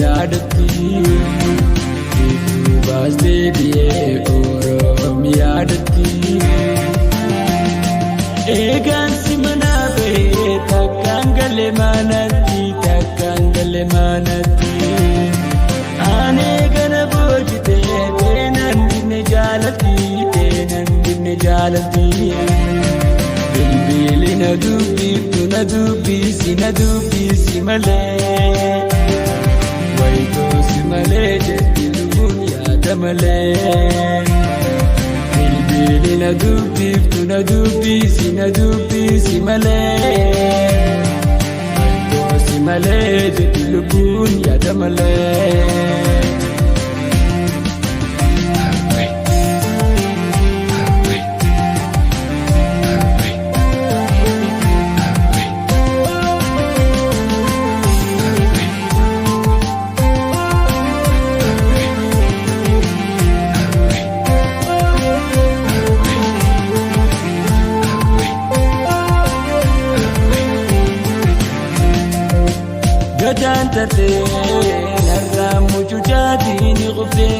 yaadatti baastee biyee Oromiyaadatti eegaan si manaa bahee takkaan galee manatti aanee gana boojitee teenan dinne jaalatti bilbili na dubbisi malee wayitoo si malee jetti lubbuun yaada malee bilbili na dubbisi malee wayitoo si malee jetti lubbuun yaada malee. Gajaan tatee narraa mucucaatiin qufee.